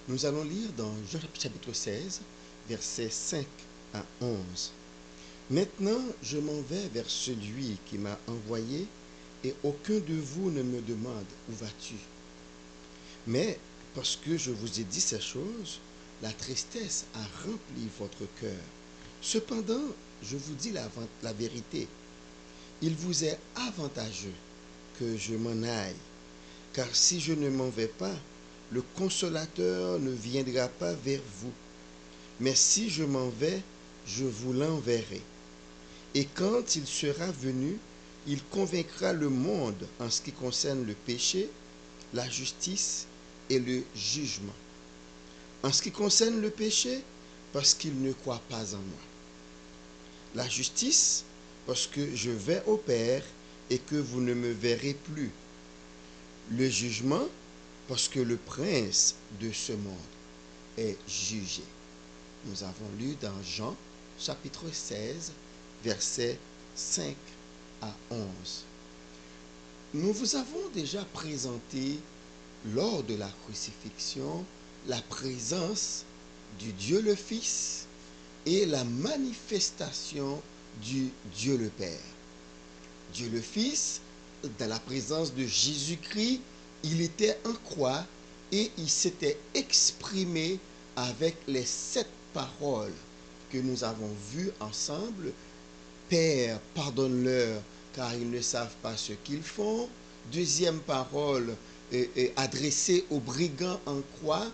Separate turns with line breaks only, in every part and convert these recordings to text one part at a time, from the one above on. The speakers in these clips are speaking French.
Nous allons lire dans Jean chapitre 16, versets 5 à 11. Maintenant, je m'en vais vers celui qui m'a envoyé, et aucun de vous ne me demande où vas-tu. Mais parce que je vous ai dit ces choses, la tristesse a rempli votre cœur. Cependant, je vous dis la vérité. Il vous est avantageux que je m'en aille, car si je ne m'en vais pas, le consolateur ne viendra pas vers vous. Mais si je m'en vais, je vous l'enverrai. Et quand il sera venu, il convaincra le monde en ce qui concerne le péché, la justice et le jugement. En ce qui concerne le péché, parce qu'il ne croit pas en moi. La justice, parce que je vais au Père et que vous ne me verrez plus. Le jugement, parce que le prince de ce monde est jugé. Nous avons lu dans Jean, chapitre 16, versets 5 à 11. Nous vous avons déjà présenté, lors de la crucifixion, la présence du Dieu le Fils et la manifestation du Dieu le Père. Dieu le Fils, dans la présence de Jésus-Christ, il était en croix et il s'était exprimé avec les 7 paroles que nous avons vues ensemble. Père, pardonne-leur, car ils ne savent pas ce qu'ils font. Deuxième parole adressée aux brigands en croix.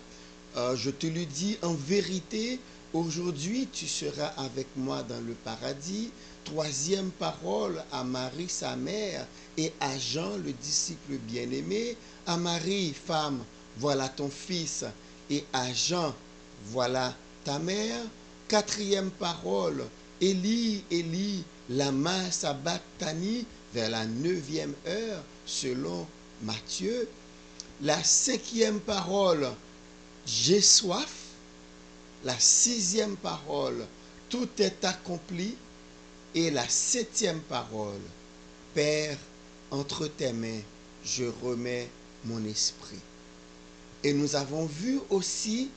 Je te le dis en vérité, aujourd'hui tu seras avec moi dans le paradis. Troisième parole à Marie, sa mère, et à Jean, le disciple bien-aimé. À Marie, femme, voilà ton fils, et à Jean, voilà ta mère. Quatrième parole, Élie, Élie, lama sabachthani, vers la 9e heure, selon Matthieu. La 5e parole, j'ai soif. La 6e parole, tout est accompli. Et la 7e parole, Père, entre tes mains, je remets mon esprit. Et nous avons vu aussi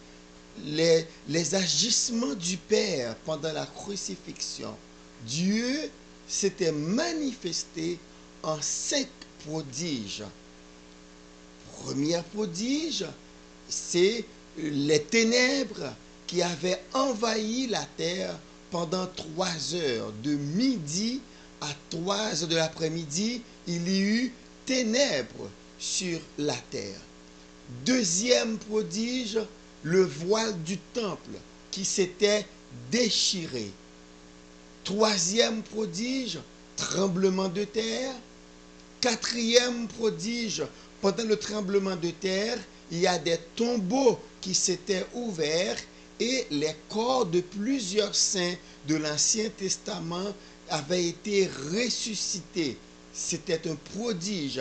les agissements du Père pendant la crucifixion. Dieu s'était manifesté en 5 prodiges. Premier prodige, c'est les ténèbres qui avaient envahi la terre pendant 3 heures. De midi à 3 heures de l'après-midi, il y eut ténèbres sur la terre. Deuxième prodige, le voile du temple qui s'était déchiré. Troisième prodige, tremblement de terre. Quatrième prodige, pendant le tremblement de terre, il y a des tombeaux qui s'étaient ouverts et les corps de plusieurs saints de l'Ancien Testament avaient été ressuscités. C'était un prodige.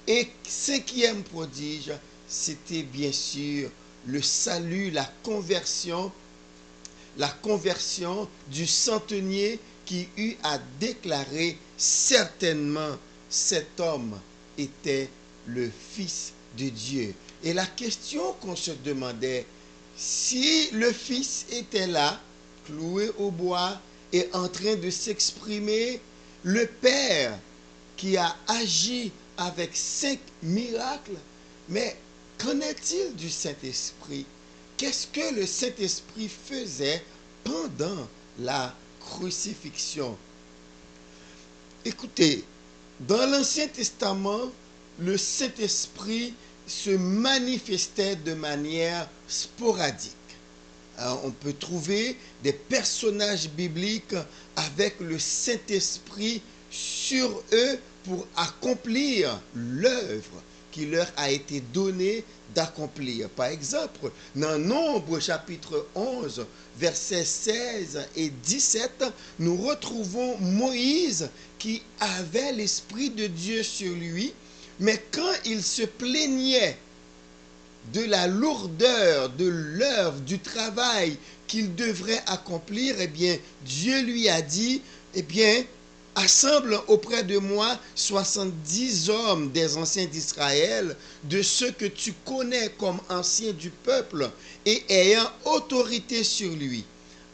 Et cinquième prodige, c'était bien sûr le salut, la conversion du centenier qui eut à déclarer certainement cet homme était le Fils de Dieu. Et la question qu'on se demandait, si le Fils était là, cloué au bois et en train de s'exprimer, le Père qui a agi avec 5 miracles, mais qu'en est-il du Saint-Esprit? Qu'est-ce que le Saint-Esprit faisait pendant la crucifixion? Écoutez, dans l'Ancien Testament, le Saint-Esprit se manifestait de manière sporadique. On peut trouver des personnages bibliques avec le Saint-Esprit sur eux pour accomplir l'œuvre qui leur a été donnée d'accomplir. Par exemple, dans Nombre chapitre 11, versets 16 et 17, nous retrouvons Moïse qui avait l'Esprit de Dieu sur lui, mais quand il se plaignait de la lourdeur de l'œuvre, du travail qu'il devrait accomplir, eh bien, Dieu lui a dit, eh bien, assemble auprès de moi 70 hommes des anciens d'Israël, de ceux que tu connais comme anciens du peuple et ayant autorité sur lui.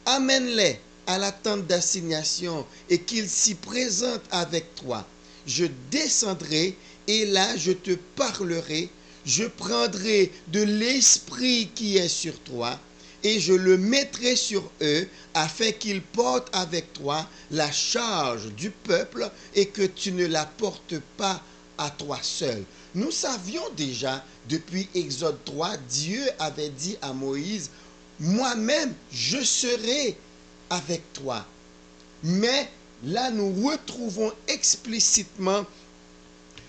Amène-les à la tente d'assignation et qu'ils s'y présentent avec toi. Je descendrai et là je te parlerai. Je prendrai de l'esprit qui est sur toi et je le mettrai sur eux afin qu'ils portent avec toi la charge du peuple et que tu ne la portes pas à toi seul. Nous savions déjà depuis Exode 3, Dieu avait dit à Moïse, moi-même je serai avec toi. Mais là nous retrouvons explicitement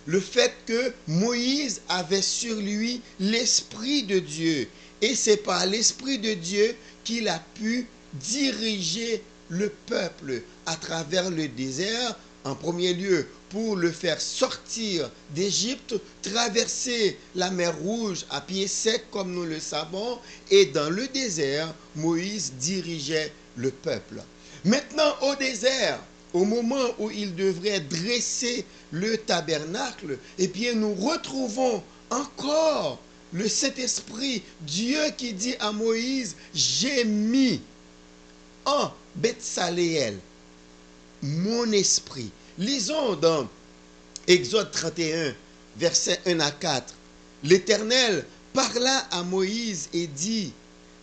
le fait que Moïse avait sur lui l'Esprit de Dieu. Et c'est par l'Esprit de Dieu qu'il a pu diriger le peuple à travers le désert, en premier lieu pour le faire sortir d'Égypte, traverser la mer Rouge à pied sec comme nous le savons, et dans le désert, Moïse dirigeait le peuple. Maintenant au désert, au moment où il devrait dresser le tabernacle, eh bien nous retrouvons encore le Saint-Esprit, Dieu qui dit à Moïse, j'ai mis en Betsaléel mon esprit. Lisons dans Exode 31, versets 1 à 4. L'Éternel parla à Moïse et dit,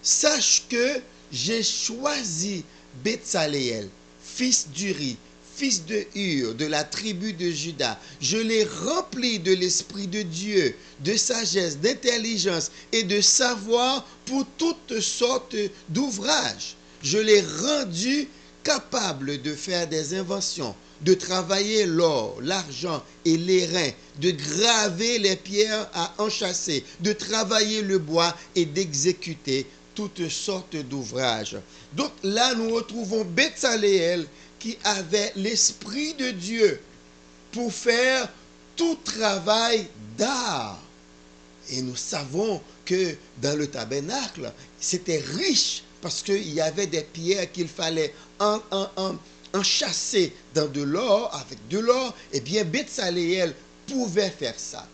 sache que j'ai choisi Betsaléel, fils d'Uri, fils de Hur, de la tribu de Juda. Je l'ai rempli de l'Esprit de Dieu, de sagesse, d'intelligence et de savoir pour toutes sortes d'ouvrages. Je l'ai rendu capable de faire des inventions, de travailler l'or, l'argent et l'airain, de graver les pierres à enchâsser, de travailler le bois et d'exécuter toutes sortes d'ouvrages. Donc là, nous retrouvons Betsaléel qui avait l'Esprit de Dieu pour faire tout travail d'art. Et nous savons que dans le tabernacle, c'était riche parce qu'il y avait des pierres qu'il fallait enchâsser dans de l'or, avec de l'or. Eh bien, Betsaléel pouvait faire ça.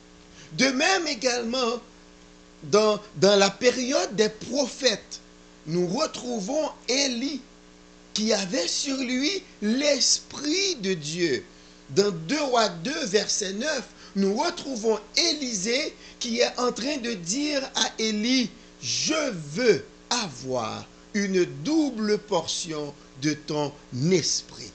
De même également, dans la période des prophètes, nous retrouvons Élie qui avait sur lui l'Esprit de Dieu. Dans 2 Rois 2, verset 9, nous retrouvons Élisée qui est en train de dire à Élie, je veux avoir une double portion de ton esprit.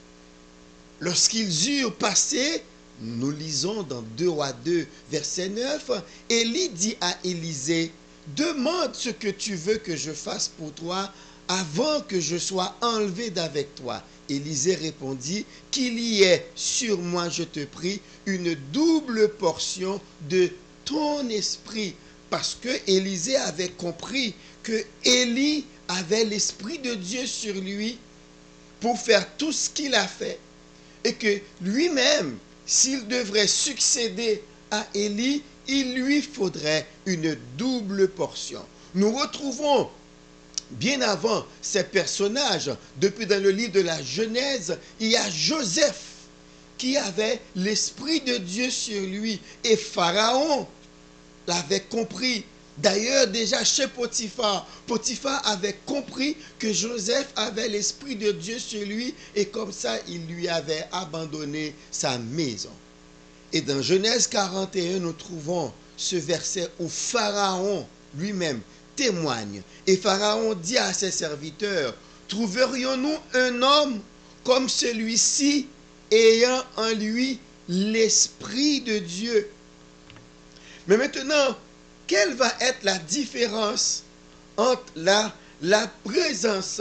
Lorsqu'ils eurent passé, nous lisons dans 2 Rois 2, verset 9, Élie dit à Élisée, demande ce que tu veux que je fasse pour toi avant que je sois enlevé d'avec toi. Élisée répondit, qu'il y ait sur moi, je te prie, une double portion de ton esprit. Parce que Élisée avait compris que Élie avait l'Esprit de Dieu sur lui pour faire tout ce qu'il a fait. Et que lui-même, s'il devrait succéder à Élie, il lui faudrait une double portion. Nous retrouvons bien avant ces personnages, depuis dans le livre de la Genèse, il y a Joseph qui avait l'Esprit de Dieu sur lui. Et Pharaon l'avait compris. D'ailleurs, déjà chez Potiphar, Potiphar avait compris que Joseph avait l'Esprit de Dieu sur lui et comme ça, il lui avait abandonné sa maison. Et dans Genèse 41, nous trouvons ce verset où Pharaon lui-même témoigne. Et Pharaon dit à ses serviteurs, trouverions-nous un homme comme celui-ci ayant en lui l'Esprit de Dieu? Mais maintenant, quelle va être la différence entre la présence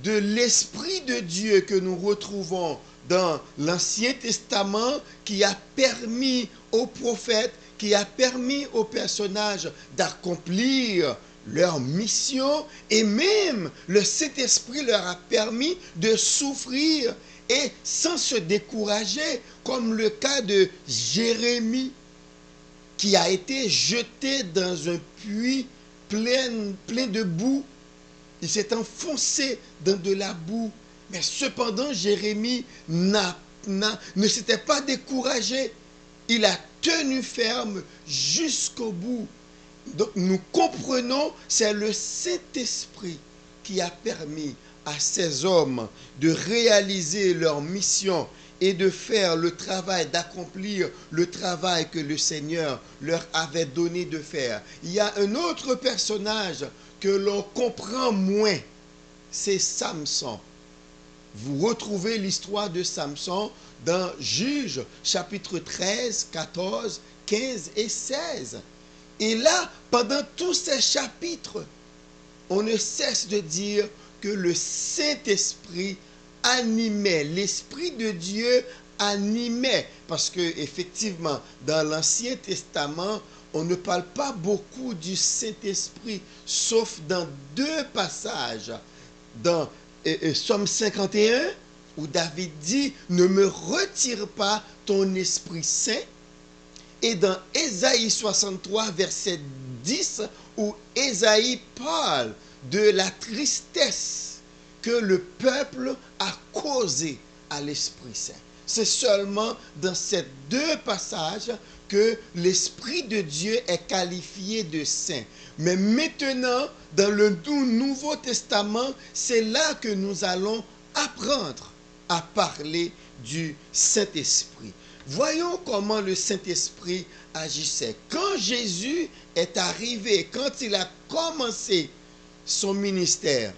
de l'Esprit de Dieu que nous retrouvons dans l'Ancien Testament qui a permis aux prophètes, qui a permis aux personnages d'accomplir leur mission et même le Saint-Esprit leur a permis de souffrir et sans se décourager, comme le cas de Jérémie qui a été jeté dans un puits plein de boue. Il s'est enfoncé dans de la boue. Mais cependant, Jérémie n'a ne s'était pas découragé. Il a tenu ferme jusqu'au bout. Donc nous comprenons, c'est le Saint-Esprit qui a permis à ces hommes de réaliser leur mission et de faire le travail, d'accomplir le travail que le Seigneur leur avait donné de faire. Il y a un autre personnage que l'on comprend moins, c'est Samson. Vous retrouvez l'histoire de Samson dans Juges, chapitre 13, 14, 15 et 16. Et là, pendant tous ces chapitres, on ne cesse de dire que le Saint-Esprit animait, l'Esprit de Dieu animait. Parce que effectivement, dans l'Ancien Testament, on ne parle pas beaucoup du Saint-Esprit, sauf dans deux passages. Dans Somme 51, où David dit, ne me retire pas ton Esprit Saint. Et dans Ésaïe 63, verset 10, où Ésaïe parle de la tristesse que le peuple a causée à l'Esprit Saint. C'est seulement dans ces deux passages que l'Esprit de Dieu est qualifié de saint. Mais maintenant, dans le Nouveau Testament, c'est là que nous allons apprendre à parler du Saint-Esprit. Voyons comment le Saint-Esprit agissait. Quand Jésus est arrivé, quand il a commencé son ministère,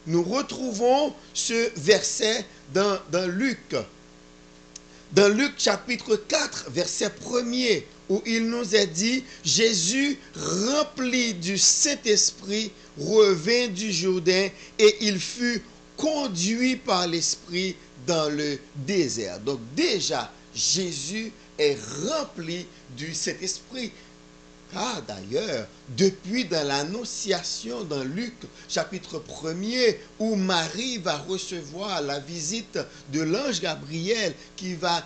nous retrouvons ce verset dans Luc. Dans Luc chapitre 4, verset 1er, où il nous est dit, Jésus, rempli du Saint-Esprit, revint du Jourdain et il fut conduit par l'Esprit dans le désert. Donc déjà, Jésus est rempli du Saint-Esprit. Ah, d'ailleurs, depuis dans l'Annonciation, dans Luc, chapitre 1er, où Marie va recevoir la visite de l'ange Gabriel qui va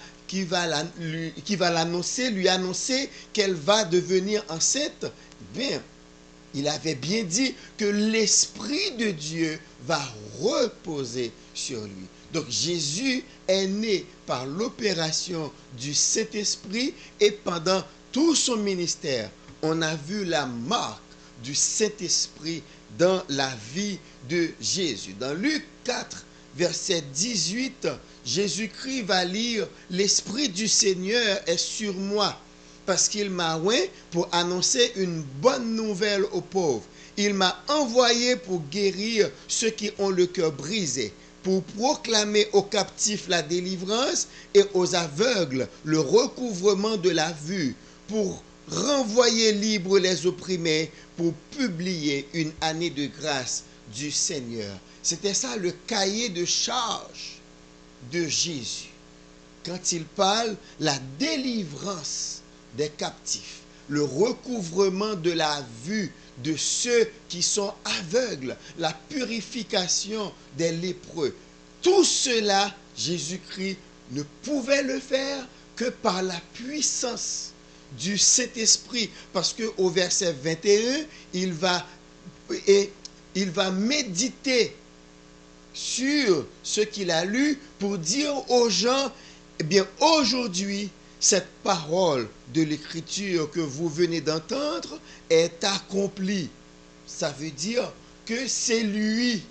l'annoncer, lui annoncer qu'elle va devenir enceinte, bien, il avait bien dit que l'Esprit de Dieu va reposer sur lui. Donc Jésus est né par l'opération du Saint-Esprit et pendant tout son ministère, on a vu la marque du Saint-Esprit dans la vie de Jésus. Dans Luc 4, verset 18, Jésus-Christ va lire « L'Esprit du Seigneur est sur moi, parce qu'il m'a oint pour annoncer une bonne nouvelle aux pauvres. Il m'a envoyé pour guérir ceux qui ont le cœur brisé, pour proclamer aux captifs la délivrance et aux aveugles le recouvrement de la vue, pour renvoyer libres les opprimés, pour publier une année de grâce du Seigneur. » C'était ça le cahier de charge de Jésus. Quand il parle, la délivrance des captifs, le recouvrement de la vue de ceux qui sont aveugles, la purification des lépreux. Tout cela, Jésus-Christ ne pouvait le faire que par la puissance du Saint-Esprit. Parce qu'au verset 21, il va méditer sur ce qu'il a lu pour dire aux gens, eh bien, aujourd'hui, cette parole de l'Écriture que vous venez d'entendre est accomplie. Ça veut dire que c'est lui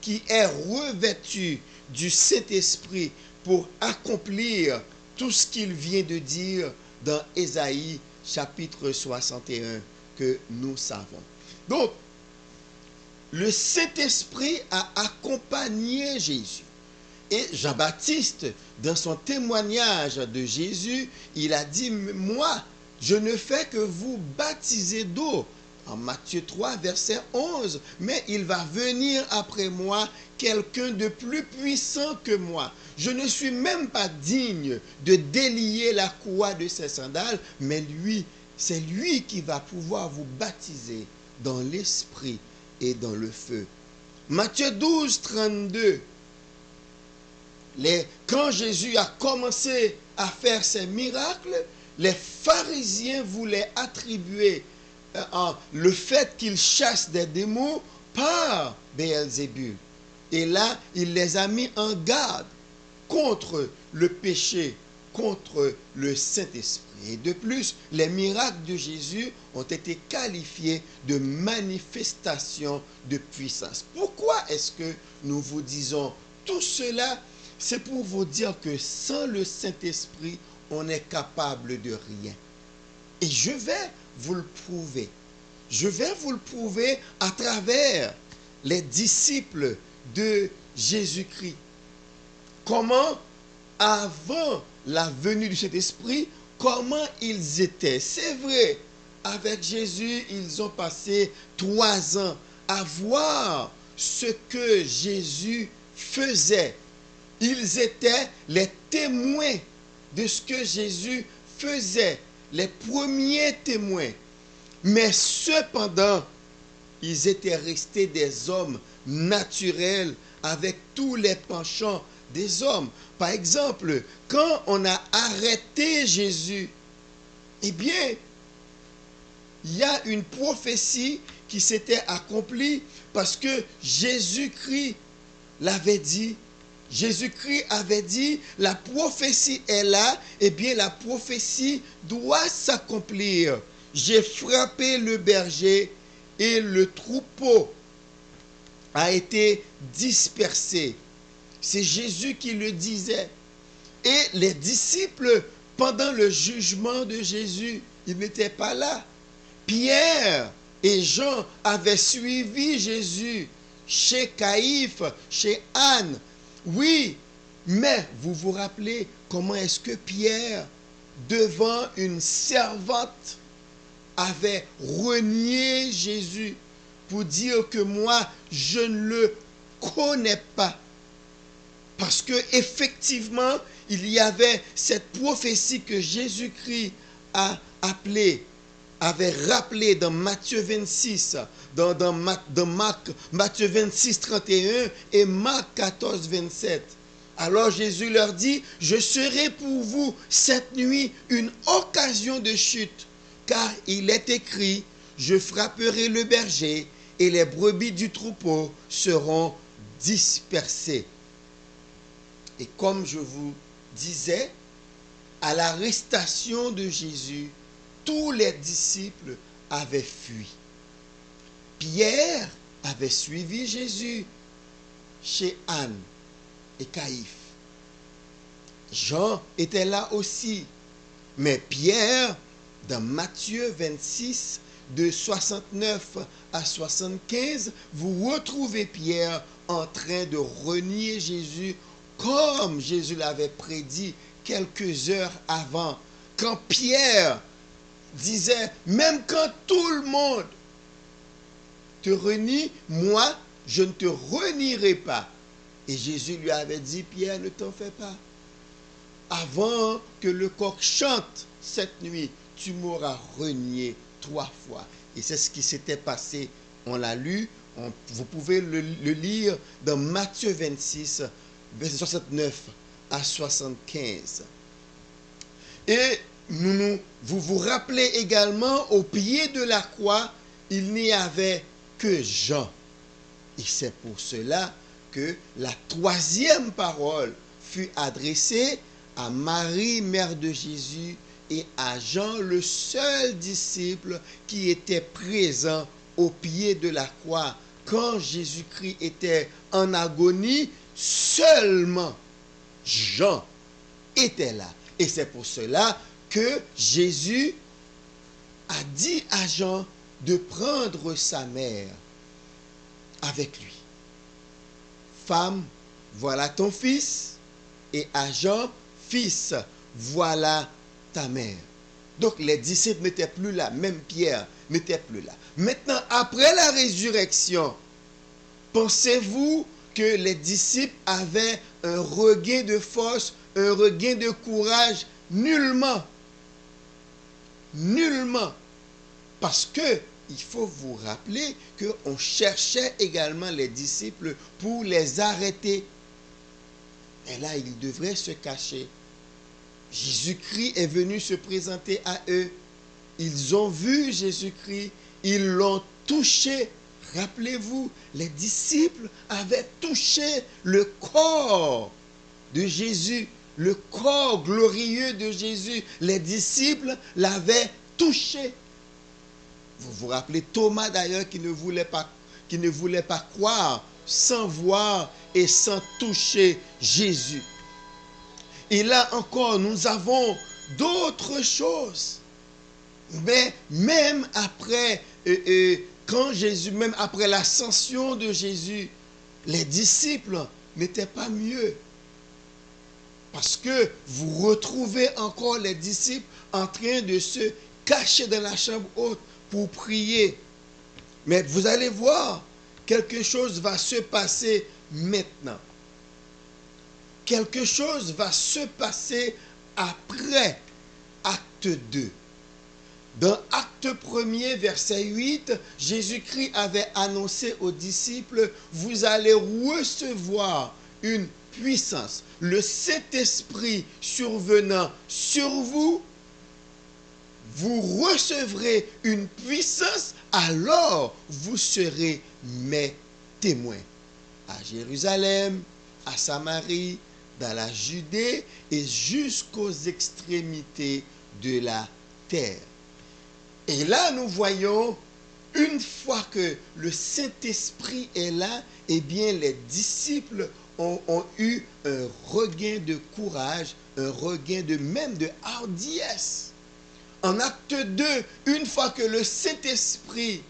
qui est revêtu du Saint-Esprit pour accomplir tout ce qu'il vient de dire dans Ésaïe chapitre 61 que nous savons. Donc, le Saint-Esprit a accompagné Jésus. Et Jean-Baptiste, dans son témoignage de Jésus, il a dit, moi, je ne fais que vous baptiser d'eau. En Matthieu 3, verset 11, mais il va venir après moi quelqu'un de plus puissant que moi. Je ne suis même pas digne de délier la courroie de ses sandales, mais lui, c'est lui qui va pouvoir vous baptiser dans l'esprit et dans le feu. Matthieu 12, 32. Quand Jésus a commencé à faire ses miracles, les pharisiens voulaient attribuer le fait qu'il chasse des démons par Béelzébul. Et là, il les a mis en garde contre le péché, contre le Saint-Esprit. Et de plus, les miracles de Jésus ont été qualifiés de manifestations de puissance. Pourquoi est-ce que nous vous disons tout cela? C'est pour vous dire que sans le Saint-Esprit, on n'est capable de rien. Et je vais vous le prouver. Je vais vous le prouver à travers les disciples de Jésus-Christ. Comment, avant la venue du Saint-Esprit, comment ils étaient. C'est vrai, avec Jésus, ils ont passé 3 ans à voir ce que Jésus faisait. Ils étaient les témoins de ce que Jésus faisait, les premiers témoins. Mais cependant, ils étaient restés des hommes naturels avec tous les penchants des hommes. Par exemple, quand on a arrêté Jésus, eh bien, il y a une prophétie qui s'était accomplie parce que Jésus-Christ l'avait dit. Jésus-Christ avait dit, la prophétie est là, eh bien la prophétie doit s'accomplir. J'ai frappé le berger et le troupeau a été dispersé. C'est Jésus qui le disait. Et les disciples, pendant le jugement de Jésus, ils n'étaient pas là. Pierre et Jean avaient suivi Jésus chez Caïphe, chez Anne. Oui, mais vous vous rappelez comment est-ce que Pierre, devant une servante, avait renié Jésus pour dire que moi, je ne le connais pas. Parce que effectivement, il y avait cette prophétie que Jésus-Christ a appelée, avait rappelé dans Matthieu 26, dans Matthieu 26, 31 et Marc 14, 27. Alors Jésus leur dit, je serai pour vous cette nuit une occasion de chute, car il est écrit, je frapperai le berger et les brebis du troupeau seront dispersées. Et comme je vous disais, à l'arrestation de Jésus, tous les disciples avaient fui. Pierre avait suivi Jésus chez Anne et Caïphe. Jean était là aussi. Mais Pierre, dans Matthieu 26, de 69 à 75, vous retrouvez Pierre en train de renier Jésus comme Jésus l'avait prédit quelques heures avant. Quand Pierre disait, même quand tout le monde te renie, moi, je ne te renierai pas. Et Jésus lui avait dit, Pierre, ne t'en fais pas. Avant que le coq chante cette nuit, tu m'auras renié 3 fois. Et c'est ce qui s'était passé. On l'a lu, vous pouvez le lire dans Matthieu 26, verset 69 à 75. Et vous vous rappelez également, au pied de la croix, il n'y avait que Jean. Et c'est pour cela que la 3e parole fut adressée à Marie, mère de Jésus, et à Jean, le seul disciple qui était présent au pied de la croix. Quand Jésus-Christ était en agonie, seulement Jean était là. Et c'est pour cela que Jésus a dit à Jean de prendre sa mère avec lui. Femme, voilà ton fils. Et à Jean, fils, voilà ta mère. Donc les disciples n'étaient plus là, même Pierre n'était plus là. Maintenant, après la résurrection, pensez-vous que les disciples avaient un regain de force, un regain de courage? Nullement. Nullement. Parce que il faut vous rappeler qu'on cherchait également les disciples pour les arrêter. Et là, ils devraient se cacher. Jésus-Christ est venu se présenter à eux. Ils ont vu Jésus-Christ, ils l'ont touché. Rappelez-vous, les disciples avaient touché le corps de Jésus, le corps glorieux de Jésus, les disciples l'avaient touché. Vous vous rappelez Thomas d'ailleurs qui ne voulait pas croire sans voir et sans toucher Jésus. Et là encore, nous avons d'autres choses. Mais même après, même après l'ascension de Jésus, les disciples n'étaient pas mieux. Parce que vous retrouvez encore les disciples en train de se cacher dans la chambre haute pour prier. Mais vous allez voir, quelque chose va se passer maintenant. Quelque chose va se passer après acte 2. Dans acte 1er, verset 8, Jésus-Christ avait annoncé aux disciples, vous allez recevoir une puissance. Le Saint-Esprit survenant sur vous, vous recevrez une puissance, alors vous serez mes témoins. À Jérusalem, à Samarie, dans la Judée et jusqu'aux extrémités de la terre. Et là, nous voyons, une fois que le Saint-Esprit est là, eh bien, les disciples ont eu un regain de courage, un regain même de hardiesse. En acte 2, une fois que le Saint-Esprit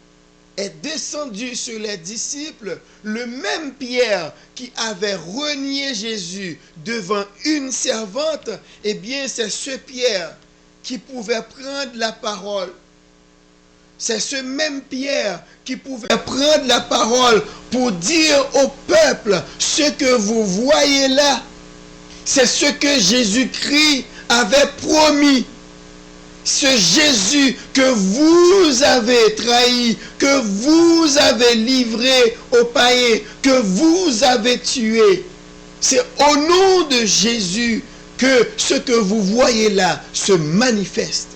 est descendu sur les disciples, le même Pierre qui avait renié Jésus devant une servante, eh bien, c'est ce Pierre qui pouvait prendre la parole. C'est ce même Pierre qui pouvait prendre la parole pour dire au peuple, ce que vous voyez là, c'est ce que Jésus-Christ avait promis. Ce Jésus que vous avez trahi, que vous avez livré aux païens, que vous avez tué. C'est au nom de Jésus que ce que vous voyez là se manifeste.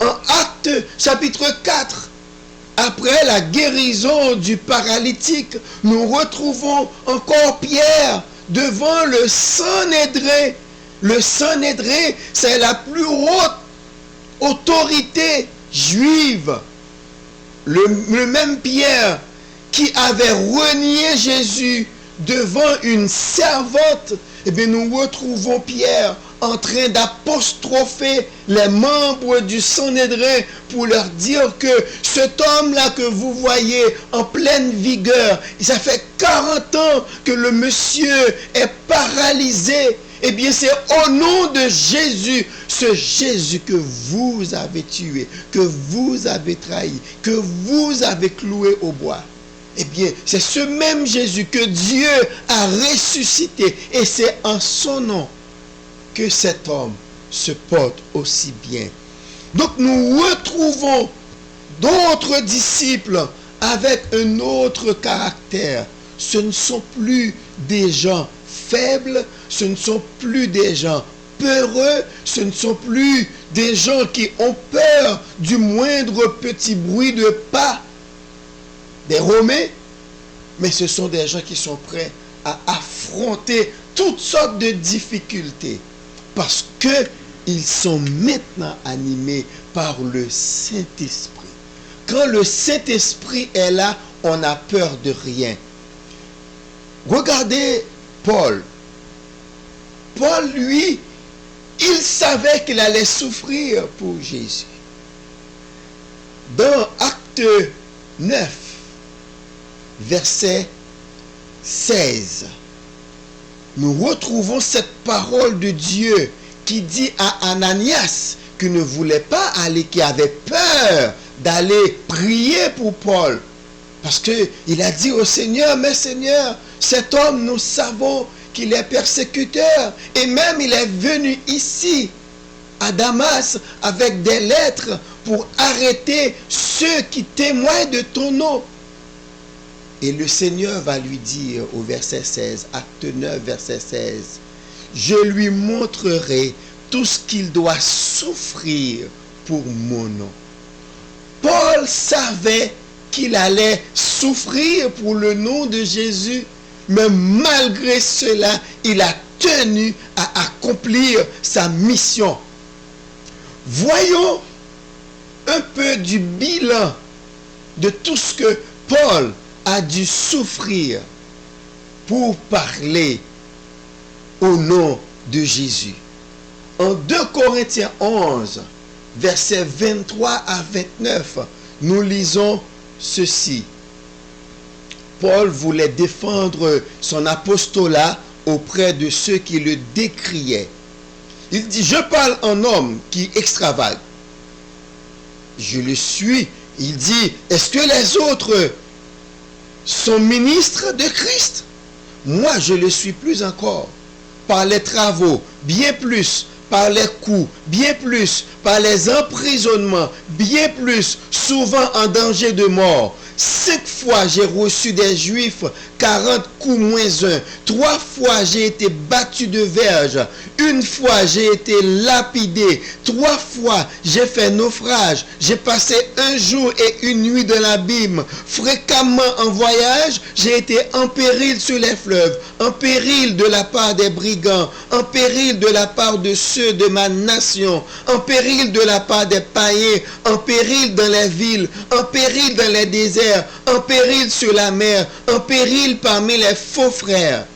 En Actes chapitre 4, après la guérison du paralytique, nous retrouvons encore Pierre devant le Sanhédrin. Le Sanhédrin, c'est la plus haute autorité juive. Le même Pierre qui avait renié Jésus devant une servante, eh bien nous retrouvons Pierre en train d'apostropher les membres du Sanhédrin pour leur dire que cet homme-là que vous voyez en pleine vigueur, ça fait 40 ans que le monsieur est paralysé. Eh bien, c'est au nom de Jésus, ce Jésus que vous avez tué, que vous avez trahi, que vous avez cloué au bois. Eh bien, c'est ce même Jésus que Dieu a ressuscité. Et c'est en son nom que cet homme se porte aussi bien. Donc, nous retrouvons d'autres disciples avec un autre caractère. Ce ne sont plus des gens faibles, ce ne sont plus des gens peureux, ce ne sont plus des gens qui ont peur du moindre petit bruit de pas des Romains, mais ce sont des gens qui sont prêts à affronter toutes sortes de difficultés parce qu'ils sont maintenant animés par le Saint-Esprit. Quand le Saint-Esprit est là, on n'a peur de rien. Regardez Paul. Paul, lui, il savait qu'il allait souffrir pour Jésus. Dans Acte 9, verset 16, nous retrouvons cette parole de Dieu qui dit à Ananias, qui ne voulait pas aller, qui avait peur d'aller prier pour Paul. Parce qu'il a dit au Seigneur, mais Seigneur, cet homme, nous savons qu'il est persécuteur. Et même il est venu ici, à Damas, avec des lettres pour arrêter ceux qui témoignent de ton nom. Et le Seigneur va lui dire au verset 16, acte 9, verset 16, je lui montrerai tout ce qu'il doit souffrir pour mon nom. Paul savait qu'il allait souffrir pour le nom de Jésus, mais malgré cela, il a tenu à accomplir sa mission. Voyons un peu du bilan de tout ce que Paul a dû souffrir pour parler au nom de Jésus. En 2 Corinthiens 11, versets 23 à 29, nous lisons ceci. Paul voulait défendre son apostolat auprès de ceux qui le décriaient. Il dit, je parle en homme qui extravage. Je le suis. Il dit, est-ce que les autres sont ministres de Christ? Moi, je le suis plus encore. Par les travaux, bien plus. Par les coups, bien plus. Par les emprisonnements, bien plus. Souvent en danger de mort. 5 fois j'ai reçu des Juifs 40 coups moins 1. 3 fois j'ai été battu de verge. 1 fois j'ai été lapidé. 3 fois j'ai fait naufrage. J'ai passé 1 jour et 1 nuit dans l'abîme. Fréquemment en voyage, j'ai été en péril sur les fleuves. En péril de la part des brigands. En péril de la part de ceux de ma nation. En péril de la part des païens. En péril dans les villes. En péril dans les déserts. En péril sur la mer, en péril parmi les faux frères.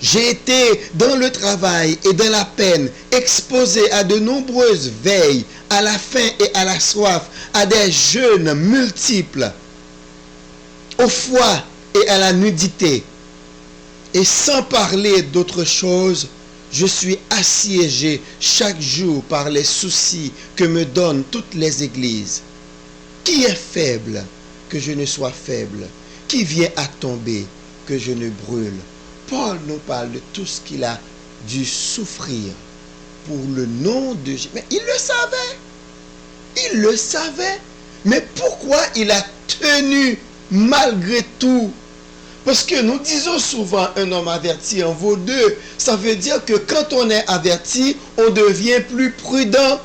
J'ai été dans le travail et dans la peine, exposé à de nombreuses veilles, à la faim et à la soif, à des jeûnes multiples, au froid et à la nudité. Et sans parler d'autre chose, je suis assiégé chaque jour par les soucis que me donnent toutes les églises. Qui est faible? Que je ne sois faible, qui vient à tomber, que je ne brûle. Paul nous parle de tout ce qu'il a dû souffrir pour le nom de Jésus. Mais il le savait. Mais pourquoi il a tenu malgré tout? Parce que nous disons souvent un homme averti en vaut 2. Ça veut dire que quand on est averti, on devient plus prudent.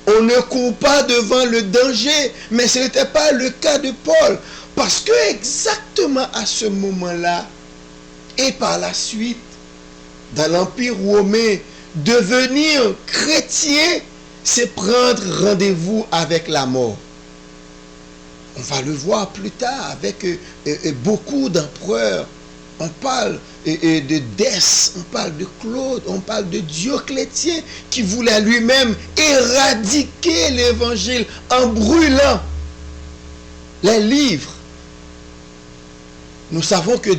On ne court pas devant le danger, mais ce n'était pas le cas de Paul. Parce que exactement à ce moment-là, et par la suite, dans l'Empire romain, devenir chrétien, c'est prendre rendez-vous avec la mort. On va le voir plus tard avec beaucoup d'empereurs. On parle de Dès, on parle de Claude, on parle de Dioclétien qui voulait lui-même éradiquer l'évangile en brûlant les livres. Nous savons que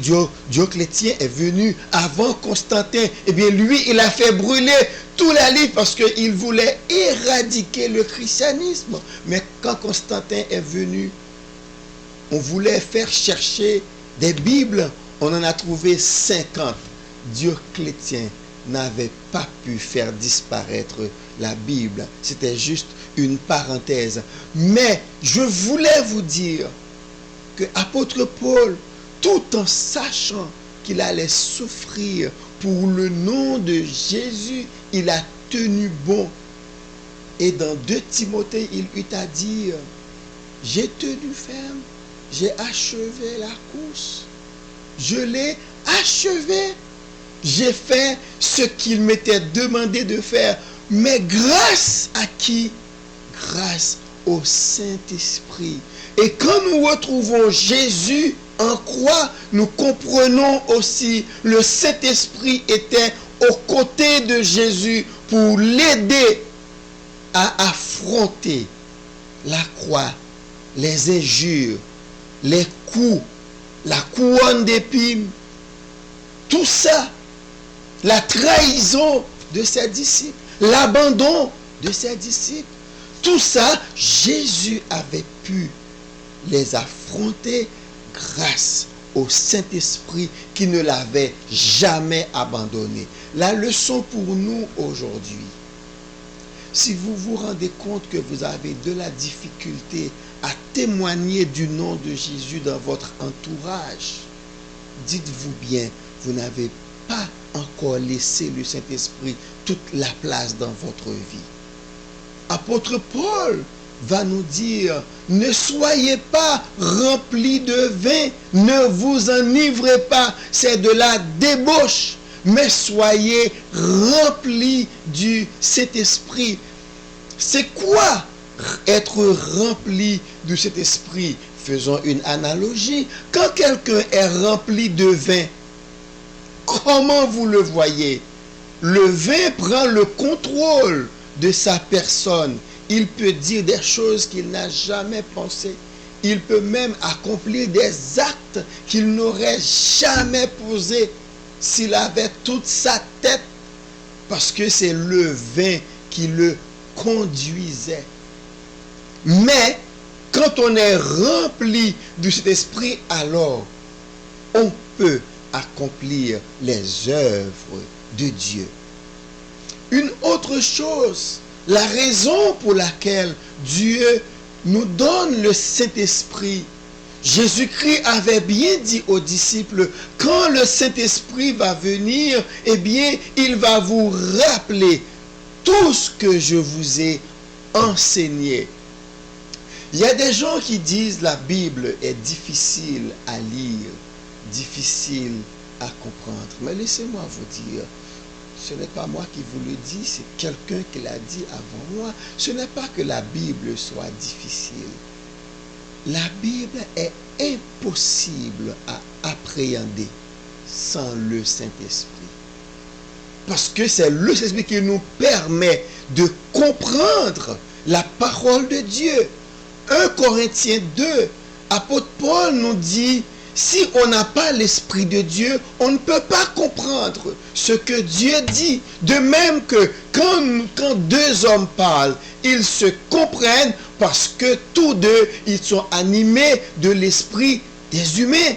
Dioclétien est venu avant Constantin. Eh bien, lui, il a fait brûler tous les livres parce qu'il voulait éradiquer le christianisme. Mais quand Constantin est venu, on voulait faire chercher des Bibles. On en a trouvé 50. Dioclétien n'avait pas pu faire disparaître la Bible. C'était juste une parenthèse. Mais je voulais vous dire que l'apôtre Paul, tout en sachant qu'il allait souffrir pour le nom de Jésus, il a tenu bon. Et dans 2 Timothée, il eut à dire, j'ai tenu ferme, j'ai achevé la course. Je l'ai achevé. J'ai fait ce qu'il m'était demandé de faire. Mais grâce à qui? Grâce au Saint-Esprit. Et quand nous retrouvons Jésus en croix, nous comprenons aussi le Saint-Esprit était aux côtés de Jésus pour l'aider à affronter la croix, les injures, les coups, la couronne d'épines, tout ça, la trahison de ses disciples, l'abandon de ses disciples, tout ça, Jésus avait pu les affronter grâce au Saint-Esprit qui ne l'avait jamais abandonné. La leçon pour nous aujourd'hui, si vous vous rendez compte que vous avez de la difficulté à témoigner du nom de Jésus dans votre entourage, dites-vous bien, vous n'avez pas encore laissé le Saint-Esprit toute la place dans votre vie. Apôtre Paul va nous dire, ne soyez pas remplis de vin, ne vous enivrez pas, c'est de la débauche. mais soyez remplis du Saint-Esprit. C'est quoi être rempli de cet esprit? Faisons une analogie. Quand quelqu'un est rempli de vin, comment vous le voyez? Le vin prend le contrôle de sa personne. Il peut dire des choses qu'il n'a jamais pensées. Il peut même accomplir des actes qu'il n'aurait jamais posés s'il avait toute sa tête, parce que c'est le vin qui le conduisait. Mais quand on est rempli de cet esprit, alors on peut accomplir les œuvres de Dieu. Une autre chose, la raison pour laquelle Dieu nous donne le Saint-Esprit. Jésus-Christ avait bien dit aux disciples, quand le Saint-Esprit va venir, eh bien, il va vous rappeler tout ce que je vous ai enseigné. Il y a des gens qui disent la Bible est difficile à lire, difficile à comprendre. Mais laissez-moi vous dire, ce n'est pas moi qui vous le dis, c'est quelqu'un qui l'a dit avant moi. Ce n'est pas que la Bible soit difficile. La Bible est impossible à appréhender sans le Saint-Esprit. Parce que c'est le Saint-Esprit qui nous permet de comprendre la parole de Dieu. 1 Corinthiens 2, apôtre Paul nous dit, si on n'a pas l'Esprit de Dieu, on ne peut pas comprendre ce que Dieu dit. De même que quand deux hommes parlent, ils se comprennent parce que tous deux, ils sont animés de l'Esprit des humains.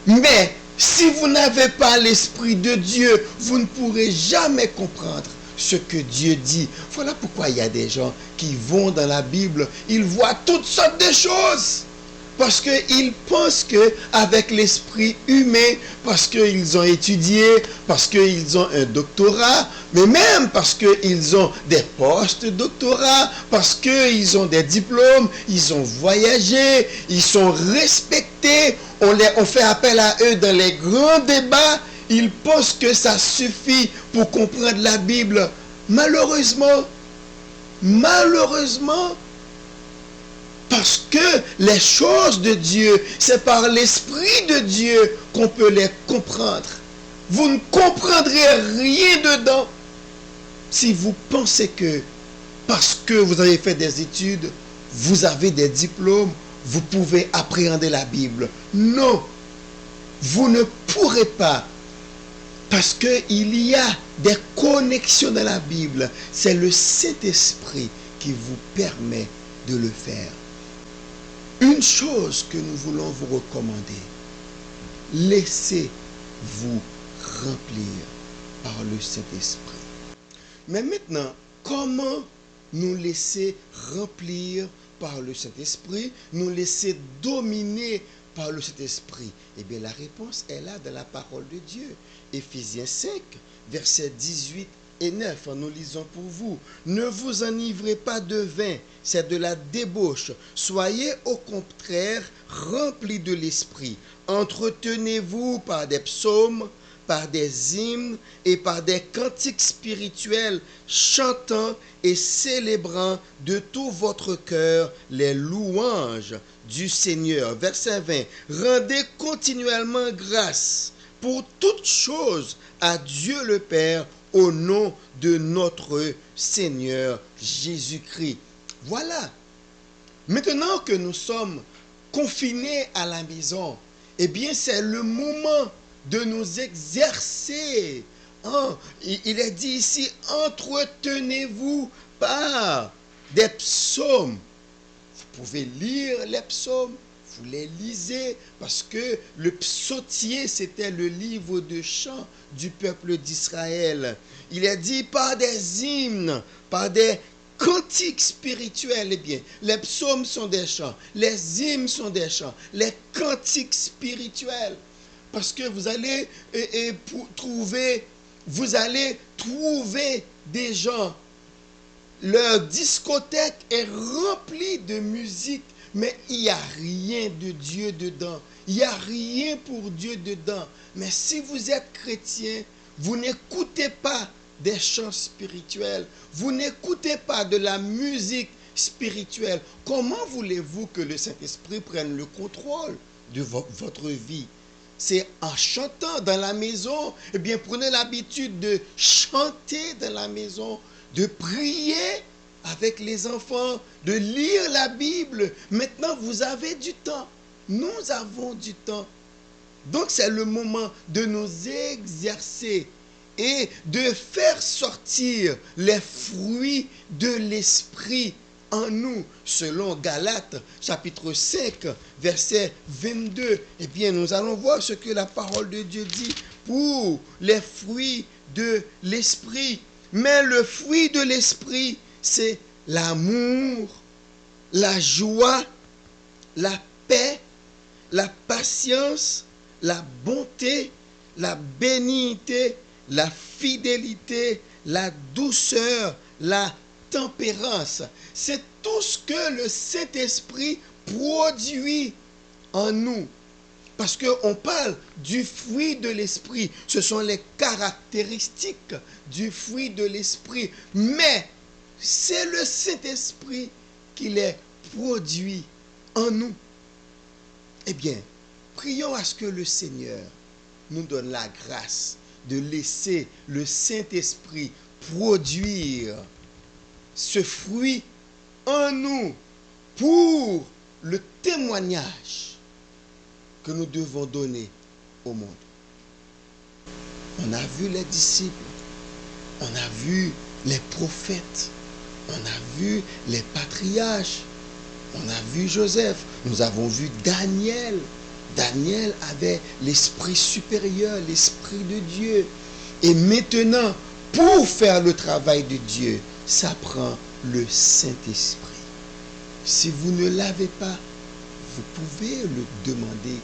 Mais si vous n'avez pas l'Esprit de Dieu, vous ne pourrez jamais comprendre ce que Dieu dit. Voilà pourquoi il y a des gens qui vont dans la Bible, ils voient toutes sortes de choses. Parce qu'ils pensent qu'avec l'esprit humain, parce qu'ils ont étudié, parce qu'ils ont un doctorat, mais même parce qu'ils ont des post-doctorats, parce qu'ils ont des diplômes, ils ont voyagé, ils sont respectés, on fait appel à eux dans les grands débats, ils pensent que ça suffit pour comprendre la Bible. Malheureusement, parce que les choses de Dieu, c'est par l'Esprit de Dieu qu'on peut les comprendre. Vous ne comprendrez rien dedans si vous pensez que parce que vous avez fait des études, vous avez des diplômes, vous pouvez appréhender la Bible. Non, vous ne pourrez pas. Parce qu'il y a des connexions dans la Bible. C'est le Saint-Esprit qui vous permet de le faire. Une chose que nous voulons vous recommander, laissez-vous remplir par le Saint-Esprit. Mais maintenant, comment nous laisser remplir par le Saint-Esprit, nous laisser dominer par le Saint-Esprit? Eh bien, la réponse est là dans la parole de Dieu. Éphésiens 5, versets 18 et 9, nous lisons pour vous. Ne vous enivrez pas de vin, c'est de la débauche. Soyez au contraire remplis de l'esprit. Entretenez-vous par des psaumes, par des hymnes et par des cantiques spirituels, chantant et célébrant de tout votre cœur les louanges du Seigneur. Verset 20. Rendez continuellement grâce pour toutes choses à Dieu le Père, au nom de notre Seigneur Jésus-Christ. Voilà. Maintenant que nous sommes confinés à la maison, eh bien, c'est le moment de nous exercer. Il est dit ici, entretenez-vous par des psaumes. Vous pouvez lire les psaumes. Vous les lisez parce que le psautier, c'était le livre de chants du peuple d'Israël. Il est dit par des hymnes, par des cantiques spirituels. Eh bien, les psaumes sont des chants, les hymnes sont des chants, les cantiques spirituels. Parce que vous allez trouver des gens, leur discothèque est remplie de musique mais il n'y a rien de Dieu dedans. Il n'y a rien pour Dieu dedans. Mais si vous êtes chrétien, vous n'écoutez pas des chants spirituels, vous n'écoutez pas de la musique spirituelle. Comment voulez-vous que le Saint-Esprit prenne le contrôle de votre vie? C'est en chantant dans la maison. Eh bien, prenez l'habitude de chanter dans la maison, de prier avec les enfants, de lire la Bible. Maintenant, vous avez du temps. Nous avons du temps. Donc, c'est le moment de nous exercer et de faire sortir les fruits de l'esprit en nous, selon Galates, chapitre 5, verset 22. Eh bien, nous allons voir ce que la parole de Dieu dit pour les fruits de l'esprit. Mais le fruit de l'esprit, c'est l'amour, la joie, la paix, la patience, la bonté, la bénignité, la fidélité, la douceur, la tempérance. C'est tout ce que le Saint-Esprit produit en nous. Parce qu'on parle du fruit de l'esprit. Ce sont les caractéristiques du fruit de l'esprit. Mais c'est le Saint-Esprit qui les produit en nous. Eh bien, prions à ce que le Seigneur nous donne la grâce de laisser le Saint-Esprit produire ce fruit en nous pour le témoignage que nous devons donner au monde. On a vu les disciples, on a vu les prophètes, on a vu les patriarches, on a vu Joseph, nous avons vu Daniel. Daniel avait l'esprit supérieur, l'esprit de Dieu. Et maintenant, pour faire le travail de Dieu, ça prend le Saint-Esprit. Si vous ne l'avez pas, vous pouvez le demander,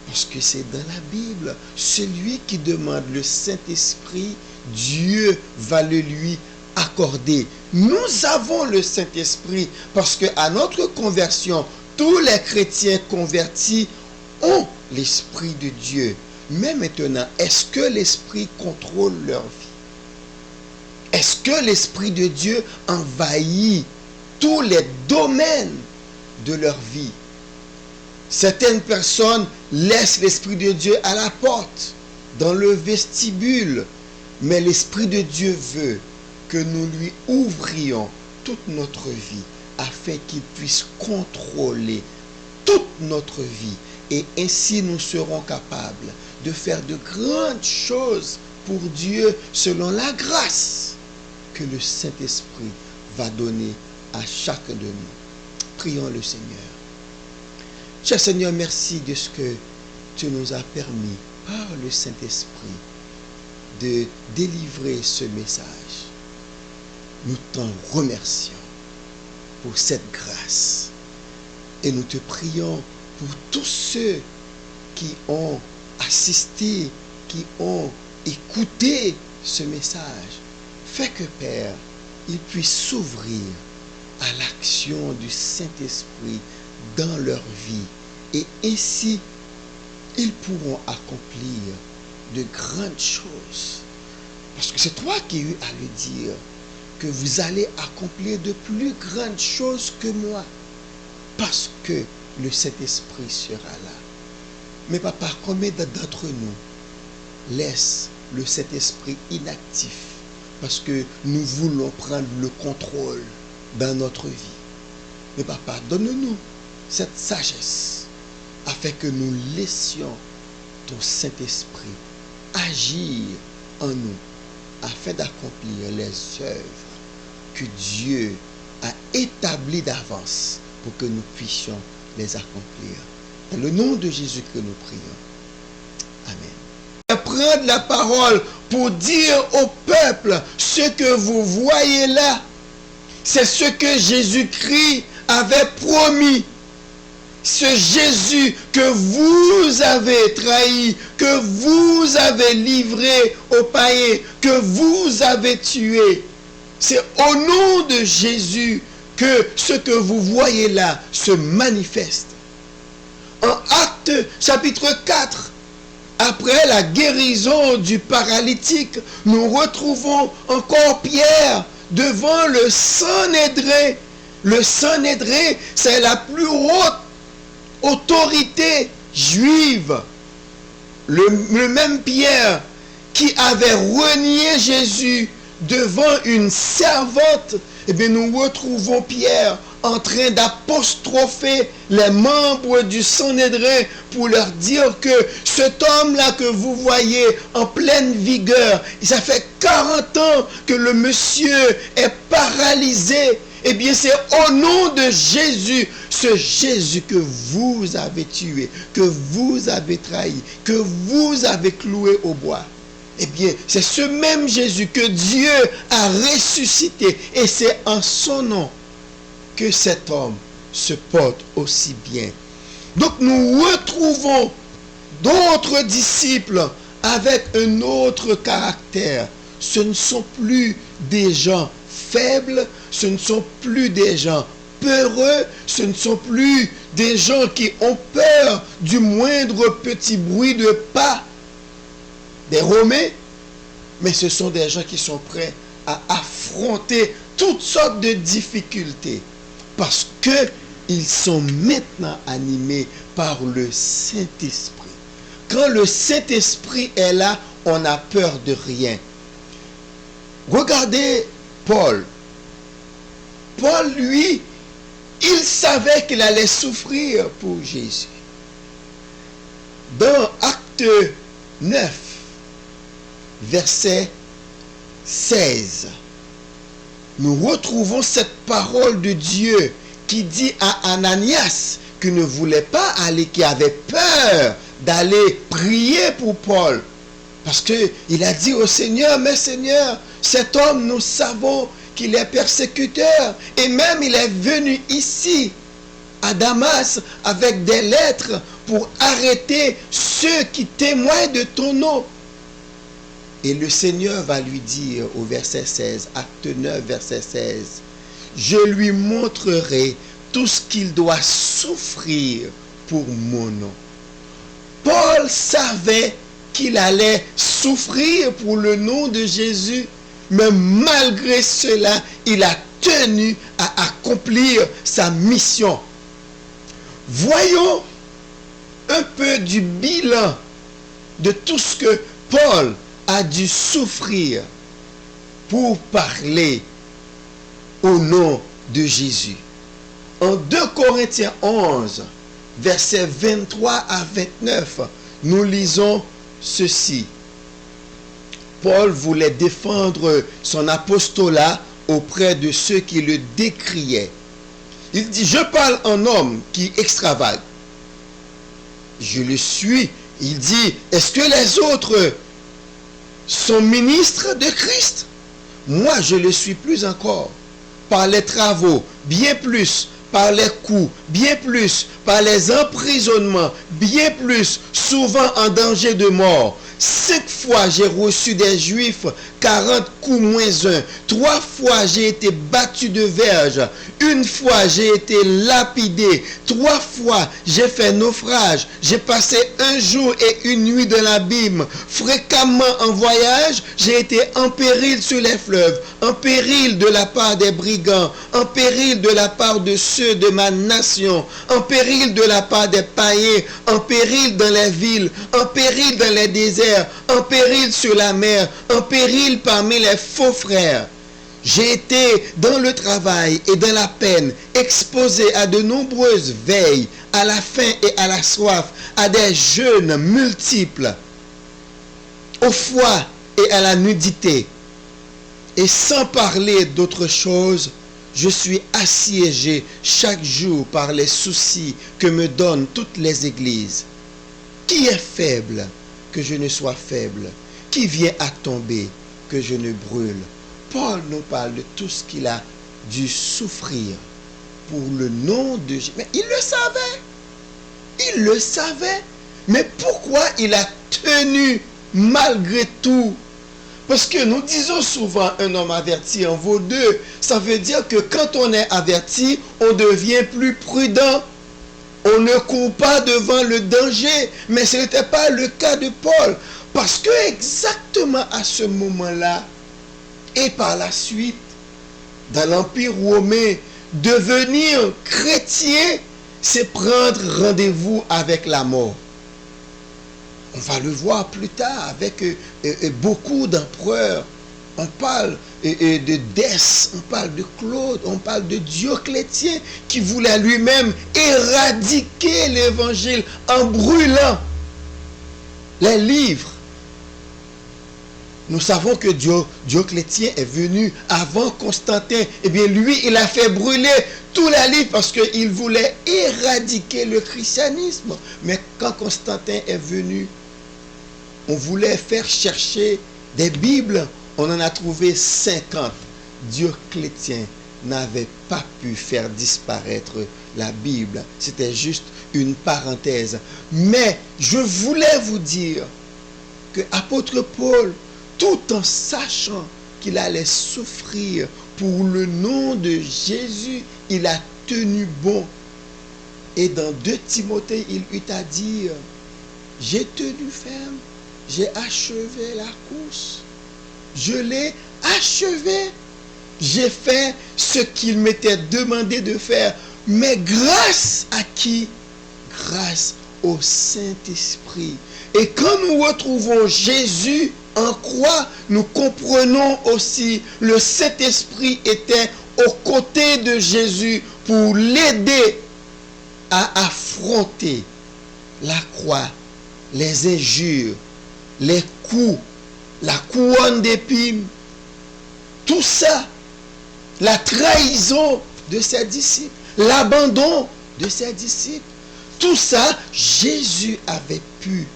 parce que c'est dans la Bible. Celui qui demande le Saint-Esprit, Dieu va le lui accorder. Nous avons le Saint-Esprit, parce qu'à notre conversion, tous les chrétiens convertis ont l'Esprit de Dieu. Mais maintenant, est-ce que l'Esprit contrôle leur vie? Est-ce que l'Esprit de Dieu envahit tous les domaines de leur vie? Certaines personnes laissent l'Esprit de Dieu à la porte, dans le vestibule. Mais l'Esprit de Dieu veut que nous lui ouvrions toute notre vie afin qu'il puisse contrôler toute notre vie. Et ainsi nous serons capables de faire de grandes choses pour Dieu selon la grâce que le Saint-Esprit va donner à chacun de nous. Prions le Seigneur. Cher Seigneur, merci de ce que tu nous as permis par le Saint-Esprit de délivrer ce message. Nous t'en remercions pour cette grâce et nous te prions pour tous ceux qui ont assisté, qui ont écouté ce message. Fais que, Père, ils puissent s'ouvrir à l'action du Saint-Esprit dans leur vie. Et ainsi, ils pourront accomplir de grandes choses. Parce que c'est toi qui as eu à le dire, que vous allez accomplir de plus grandes choses que moi. Parce que le Saint-Esprit sera là. Mais papa, combien d'entre nous laissent le Saint-Esprit inactif parce que nous voulons prendre le contrôle dans notre vie? Mais papa, donne-nous cette sagesse afin que nous laissions ton Saint-Esprit agir en nous afin d'accomplir les œuvres que Dieu a établies d'avance pour que nous puissions les accomplir. Dans le nom de Jésus que nous prions. Amen. Prendre la parole pour dire au peuple ce que vous voyez là, c'est ce que Jésus-Christ avait promis. Ce Jésus que vous avez trahi, que vous avez livré aux païens, que vous avez tué. C'est au nom de Jésus que ce que vous voyez là se manifeste. En Actes chapitre 4, après la guérison du paralytique, nous retrouvons encore Pierre devant le Sanhédrin. Le Sanhédrin, c'est la plus haute autorité juive. Le même Pierre qui avait renié Jésus devant une servante, eh bien nous retrouvons Pierre en train d'apostropher les membres du Sanhédrin pour leur dire que cet homme-là que vous voyez en pleine vigueur, ça fait 40 ans que le monsieur est paralysé. Eh bien, c'est au nom de Jésus, ce Jésus que vous avez tué, que vous avez trahi, que vous avez cloué au bois. Eh bien, c'est ce même Jésus que Dieu a ressuscité. Et c'est en son nom que cet homme se porte aussi bien. Donc, nous retrouvons d'autres disciples avec un autre caractère. Ce ne sont plus des gens faibles, ce ne sont plus des gens peureux, ce ne sont plus des gens qui ont peur du moindre petit bruit de pas des Romains, mais ce sont des gens qui sont prêts à affronter toutes sortes de difficultés parce qu'ils sont maintenant animés par le Saint-Esprit. Quand le Saint-Esprit est là, on n'a peur de rien. Regardez Paul. Paul, lui, il savait qu'il allait souffrir pour Jésus. Dans Acte 9, verset 16, nous retrouvons cette parole de Dieu qui dit à Ananias, qui ne voulait pas aller, qui avait peur d'aller prier pour Paul. Parce qu'il a dit au Seigneur, mais Seigneur, cet homme, nous savons qu'il est persécuteur. Et même il est venu ici, à Damas, avec des lettres pour arrêter ceux qui témoignent de ton nom. Et le Seigneur va lui dire au verset 16, acte 9, verset 16, je lui montrerai tout ce qu'il doit souffrir pour mon nom. Paul savait qu'il allait souffrir pour le nom de Jésus, mais malgré cela, il a tenu à accomplir sa mission. Voyons un peu du bilan de tout ce que Paul a dû souffrir pour parler au nom de Jésus. En 2 Corinthiens 11, versets 23 à 29, nous lisons ceci. Paul voulait défendre son apostolat auprès de ceux qui le décriaient. Il dit, je parle en homme qui extravage. Je le suis. Il dit, est-ce que les autres sont ministres de Christ? Moi, je le suis plus encore. Par les travaux, bien plus. Par les coups, bien plus. Par les emprisonnements, bien plus. Souvent en danger de mort. 5 fois j'ai reçu des Juifs 40 coups moins 1. 3 fois j'ai été battu de verge. 1 fois j'ai été lapidé. 3 fois j'ai fait naufrage. J'ai passé 1 jour et 1 nuit dans l'abîme. Fréquemment en voyage, j'ai été en péril sur les fleuves. En péril de la part des brigands. En péril de la part de ceux de ma nation. En péril de la part des païens. En péril dans les villes. En péril dans les déserts. En péril sur la mer, en péril parmi les faux frères. J'ai été dans le travail et dans la peine, exposé à de nombreuses veilles, à la faim et à la soif, à des jeûnes multiples, au froid et à la nudité. Et sans parler d'autre chose, je suis assiégé chaque jour par les soucis que me donnent toutes les églises. Qui est faible? Que je ne sois faible, qui vient à tomber, que je ne brûle. Paul nous parle de tout ce qu'il a dû souffrir pour le nom de Jésus. Mais il le savait. Il le savait. Mais pourquoi il a tenu malgré tout? Parce que nous disons souvent un homme averti en vaut deux. Ça veut dire que quand on est averti, on devient plus prudent. On ne court pas devant le danger. Mais ce n'était pas le cas de Paul. Parce que exactement à ce moment-là, et par la suite, dans l'Empire romain, devenir chrétien, c'est prendre rendez-vous avec la mort. On va le voir plus tard avec beaucoup d'empereurs. On parle de Dès, on parle de Claude, on parle de Dioclétien qui voulait lui-même éradiquer l'évangile en brûlant les livres. Nous savons que Dioclétien est venu avant Constantin. Eh bien, lui, il a fait brûler tous les livres parce qu'il voulait éradiquer le christianisme. Mais quand Constantin est venu, on voulait faire chercher des Bibles. On en a trouvé 50. Dioclétien n'avait pas pu faire disparaître la Bible. C'était juste une parenthèse. Mais je voulais vous dire que l'apôtre Paul, tout en sachant qu'il allait souffrir pour le nom de Jésus, il a tenu bon. Et dans 2 Timothée, il eut à dire, j'ai tenu ferme, j'ai achevé la course, je l'ai achevé, j'ai fait ce qu'il m'était demandé de faire. Mais grâce à qui? Grâce au Saint-Esprit. Et quand nous retrouvons Jésus en croix, nous comprenons aussi le Saint-Esprit était aux côtés de Jésus pour l'aider à affronter la croix, les injures, les coups, la couronne d'épines, tout ça, la trahison de ses disciples, l'abandon de ses disciples, tout ça, Jésus avait pu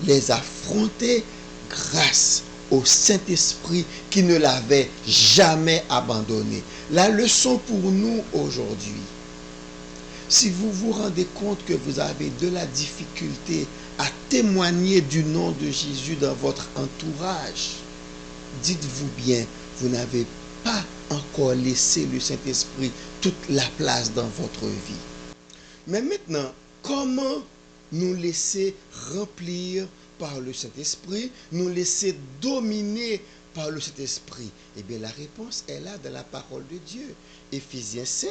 les affronter grâce au Saint-Esprit qui ne l'avait jamais abandonné. La leçon pour nous aujourd'hui, si vous vous rendez compte que vous avez de la difficulté à témoigner du nom de Jésus dans votre entourage, dites-vous bien, vous n'avez pas encore laissé le Saint-Esprit toute la place dans votre vie. Mais maintenant, comment nous laisser remplir par le Saint-Esprit, nous laisser dominer par le Saint-Esprit? Eh bien, la réponse est là dans la parole de Dieu. Éphésiens 5,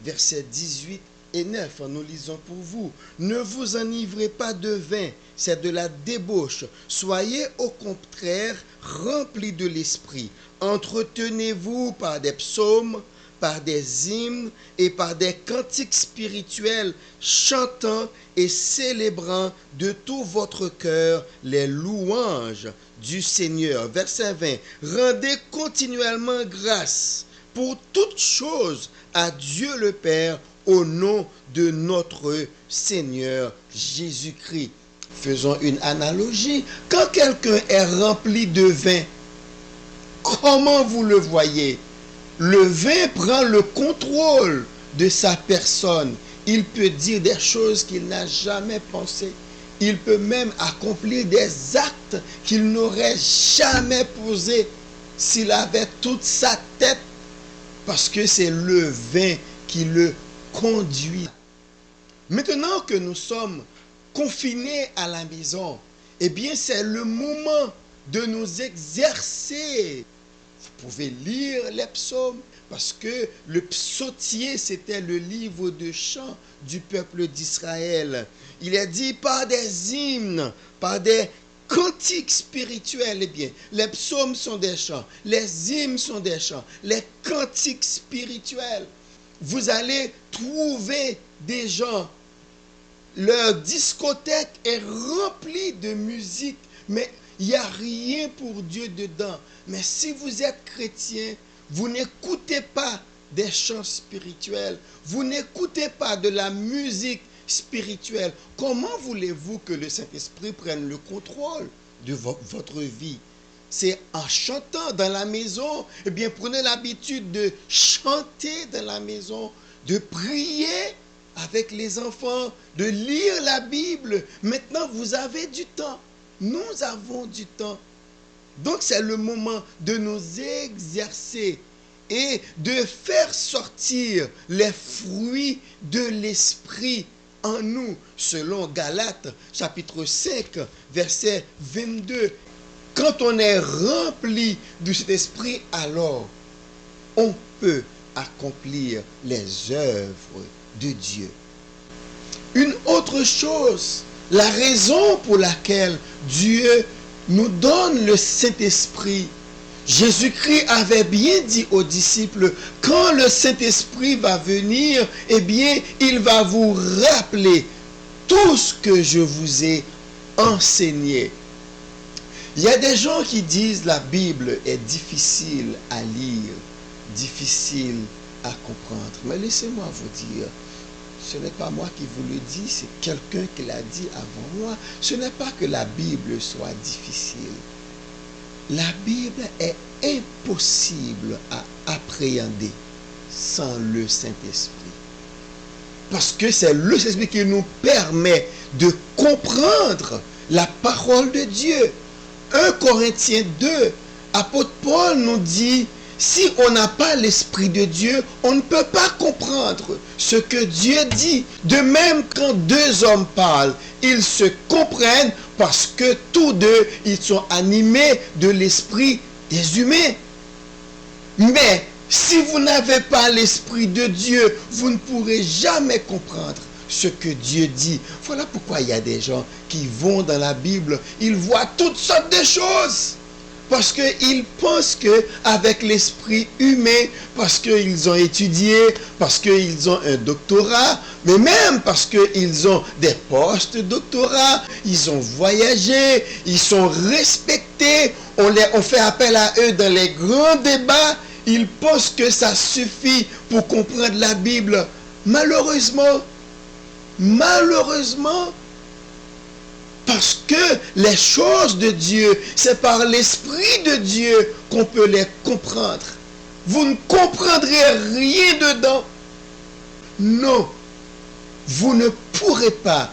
versets 18 et 9, nous lisons pour vous. Ne vous enivrez pas de vin, c'est de la débauche. Soyez au contraire remplis de l'Esprit. Entretenez-vous par des psaumes, par des hymnes et par des cantiques spirituels, chantant et célébrant de tout votre cœur les louanges du Seigneur. Verset 20. Rendez continuellement grâce pour toutes choses à Dieu le Père au nom de notre Seigneur Jésus-Christ. Faisons une analogie. Quand quelqu'un est rempli de vin, comment vous le voyez? Le vin prend le contrôle de sa personne. Il peut dire des choses qu'il n'a jamais pensées. Il peut même accomplir des actes qu'il n'aurait jamais posés s'il avait toute sa tête. Parce que c'est le vin qui le conduit. Maintenant que nous sommes confinés à la maison, eh bien c'est le moment de nous exercer. Vous pouvez lire les psaumes parce que le psautier, c'était le livre de chants du peuple d'Israël. Il est dit par des hymnes, par des cantiques spirituels. Eh bien, les psaumes sont des chants, les hymnes sont des chants, les cantiques spirituels. Vous allez trouver des gens, leur discothèque est remplie de musique, mais il n'y a rien pour Dieu dedans. Mais si vous êtes chrétien, vous n'écoutez pas des chants spirituels, vous n'écoutez pas de la musique spirituelle. Comment voulez-vous que le Saint-Esprit prenne le contrôle de votre vie? C'est en chantant dans la maison. Eh bien, prenez l'habitude de chanter dans la maison, de prier avec les enfants, de lire la Bible. Maintenant, vous avez du temps. Nous avons du temps. Donc c'est le moment de nous exercer et de faire sortir les fruits de l'esprit en nous, selon Galates chapitre 5, verset 22. Quand on est rempli de cet esprit, alors on peut accomplir les œuvres de Dieu. Une autre chose, la raison pour laquelle Dieu nous donne le Saint-Esprit. Jésus-Christ avait bien dit aux disciples, quand le Saint-Esprit va venir, eh bien, il va vous rappeler tout ce que je vous ai enseigné. Il y a des gens qui disent la Bible est difficile à lire, difficile à comprendre. Mais laissez-moi vous dire, ce n'est pas moi qui vous le dis, c'est quelqu'un qui l'a dit avant moi. Ce n'est pas que la Bible soit difficile. La Bible est impossible à appréhender sans le Saint-Esprit. Parce que c'est le Saint-Esprit qui nous permet de comprendre la parole de Dieu. 1 Corinthiens 2, apôtre Paul nous dit, si on n'a pas l'Esprit de Dieu, on ne peut pas comprendre ce que Dieu dit. De même, quand deux hommes parlent, ils se comprennent parce que tous deux, ils sont animés de l'esprit des humains. Mais si vous n'avez pas l'Esprit de Dieu, vous ne pourrez jamais comprendre ce que Dieu dit. Voilà pourquoi il y a des gens qui vont dans la Bible, ils voient toutes sortes de choses. Parce qu'ils pensent qu'avec l'esprit humain, parce qu'ils ont étudié, parce qu'ils ont un doctorat, mais même parce qu'ils ont des post-doctorats, ils ont voyagé, ils sont respectés, on fait appel à eux dans les grands débats, ils pensent que ça suffit pour comprendre la Bible. Malheureusement, parce que les choses de Dieu, c'est par l'Esprit de Dieu qu'on peut les comprendre. Vous ne comprendrez rien dedans. Non, vous ne pourrez pas.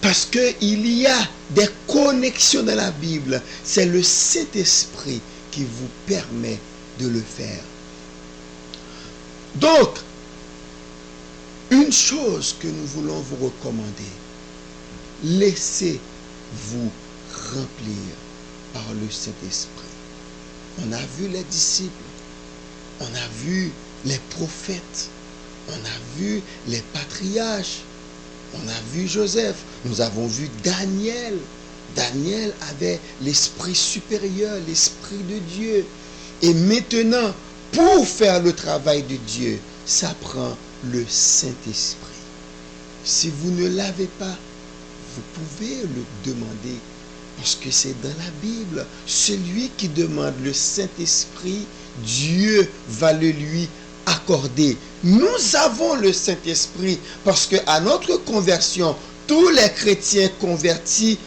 Parce qu'il y a des connexions dans la Bible. C'est le Saint-Esprit qui vous permet de le faire. Donc, une chose que nous voulons vous recommander, laissez-vous remplir par le Saint-Esprit. On a vu les disciples, on a vu les prophètes, on a vu les patriarches, on a vu Joseph, nous avons vu Daniel. Daniel avait l'esprit supérieur, l'esprit de Dieu. Et maintenant, pour faire le travail de Dieu, ça prend le Saint-Esprit. Si vous ne l'avez pas, vous pouvez le demander, parce que c'est dans la Bible. Celui qui demande le Saint-Esprit, Dieu va le lui accorder. Nous avons le Saint-Esprit, parce qu'à notre conversion, tous les chrétiens convertis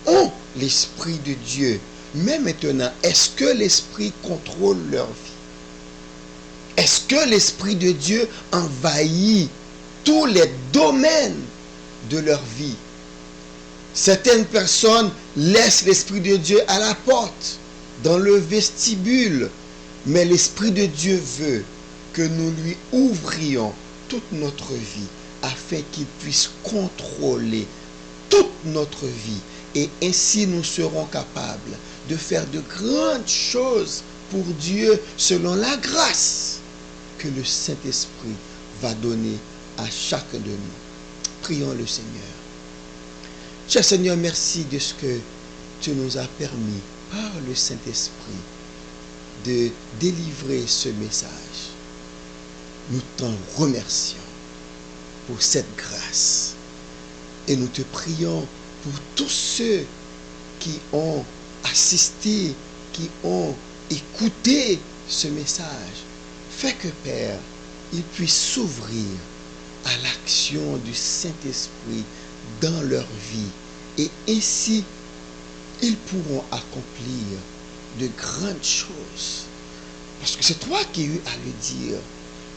ont l'Esprit de Dieu. Mais maintenant, est-ce que l'Esprit contrôle leur vie? Est-ce que l'Esprit de Dieu envahit tous les domaines de leur vie? Certaines personnes laissent l'Esprit de Dieu à la porte, dans le vestibule. Mais l'Esprit de Dieu veut que nous lui ouvrions toute notre vie afin qu'il puisse contrôler toute notre vie. Et ainsi nous serons capables de faire de grandes choses pour Dieu selon la grâce que le Saint-Esprit va donner à chacun de nous. Prions le Seigneur. Cher Seigneur, merci de ce que tu nous as permis par le Saint-Esprit de délivrer ce message. Nous t'en remercions pour cette grâce et nous te prions pour tous ceux qui ont assisté, qui ont écouté ce message. Fais que, Père, ils puissent s'ouvrir à l'action du Saint-Esprit dans leur vie. Et ainsi, ils pourront accomplir de grandes choses. Parce que c'est toi qui as eu à le dire,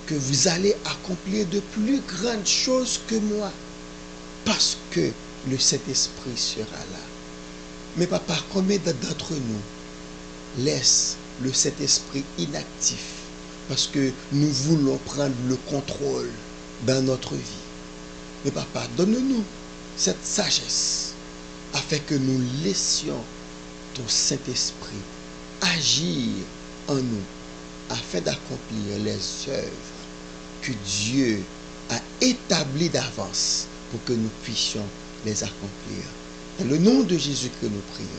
que vous allez accomplir de plus grandes choses que moi. Parce que le Saint-Esprit sera là. Mais papa, combien d'entre nous, laisse le Saint-Esprit inactif parce que nous voulons prendre le contrôle dans notre vie. Mais papa, donne-nous cette sagesse afin que nous laissions ton Saint-Esprit agir en nous afin d'accomplir les œuvres que Dieu a établies d'avance pour que nous puissions les accomplir. Dans le nom de Jésus que nous prions.